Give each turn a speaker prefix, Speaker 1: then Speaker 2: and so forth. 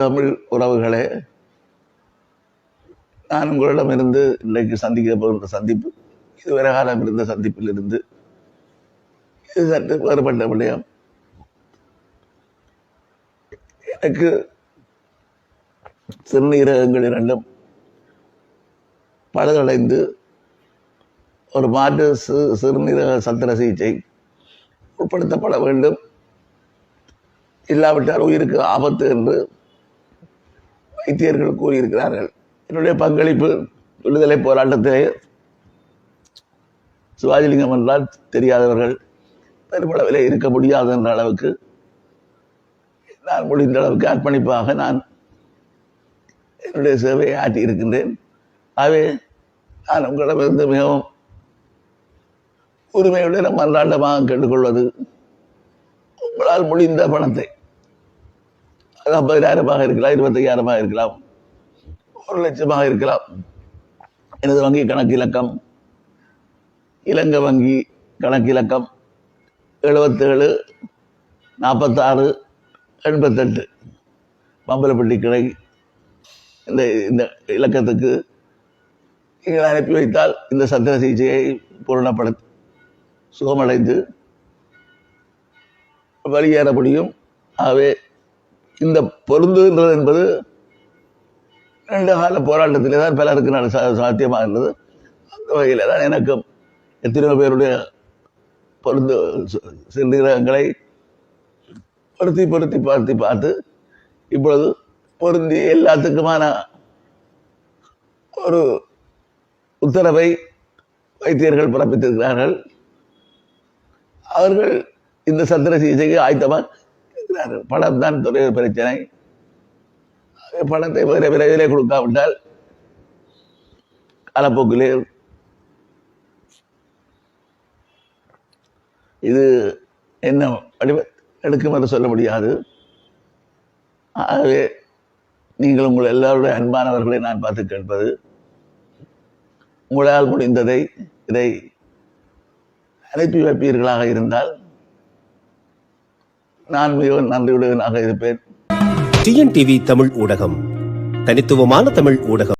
Speaker 1: தமிழ் உறவுகளே, நான் உங்களிடமிருந்து இன்றைக்கு சந்திக்க போகின்ற சந்திப்பு இதுவரை காலம் இருந்த சந்திப்பில் இருந்து இது சற்று வேறுபட்ட விடயம். எனக்கு சிறுநீரகங்கள் இரண்டும் பழுதடைந்து ஒரு மாற்று சிறுநீரக சத்திர சிகிச்சை உட்படுத்தப்பட வேண்டும், இல்லாவிட்டால் உயிருக்கு ஆபத்து என்று வைத்தியர்கள் கூறியிருக்கிறார்கள். என்னுடைய பங்களிப்பு விடுதலை போராட்டத்திலே சிவாஜிலிங்கம் என்றால் தெரியாதவர்கள் பெருமளவில் இருக்க முடியாது என்ற அளவுக்கு நான் முடிந்த அளவுக்கு அர்ப்பணிப்பாக நான் என்னுடைய சேவையை ஆற்றி இருக்கின்றேன். ஆகவே நான் உங்களிடமிருந்து மிகவும் உரிமையுடன் மன்றாண்டமாக கேட்டுக்கொள்வது, உங்களால் முடிந்த பணத்தை, அது 50,000 இருக்கலாம், 25,000 இருக்கலாம், 1,00,000 இருக்கலாம். எனது வங்கி கணக்கிலக்கம் இலங்கை வங்கி கணக்கிலக்கம் 77 46 88 பம்பலப்பட்டி கிளை. இந்த இலக்கத்துக்கு நீங்கள் அனுப்பி வைத்தால் இந்த சத்திர சிகிச்சையை பூரணப்படுத்தி சுகமடைந்து வெளியேற முடியும். ஆகவே இந்த பொருந்துகின்றது என்பது நீண்ட கால போராட்டத்திலே தான் பலருக்கு சாத்தியமாக இருந்தது. அந்த வகையில் தான் எனக்கும் எத்தனையோ பேருடைய சிறுநீரகங்களை பொருத்தி பார்த்து இப்பொழுது பொருந்தி எல்லாத்துக்குமான ஒரு உத்தரவை வைத்தியர்கள் பிறப்பித்திருக்கிறார்கள். அவர்கள் இந்த சத்திர சிகிச்சைக்கு ஆயத்தமாக இருக்கிறார்கள். பணம் தான் துறை பிரச்சனை. பணத்தை விரைவிலே கொடுக்காவிட்டால் காலப்போக்கிலே இது என்ன வடிவ எடுக்கும் என்று சொல்ல முடியாது. ஆகவே நீங்கள் உங்கள் எல்லாருடைய அன்பானவர்களை நான் பார்த்து கேட்பது, உங்களால் முடிந்ததை இதை அனுப்பி வைப்பீர்களாக இருந்தால் நான் மிகவும் நன்றியுடனாக இருப்பேன்.
Speaker 2: டிஎன்டிவி தமிழ் ஊடகம், தனித்துவமான தமிழ் ஊடகம்.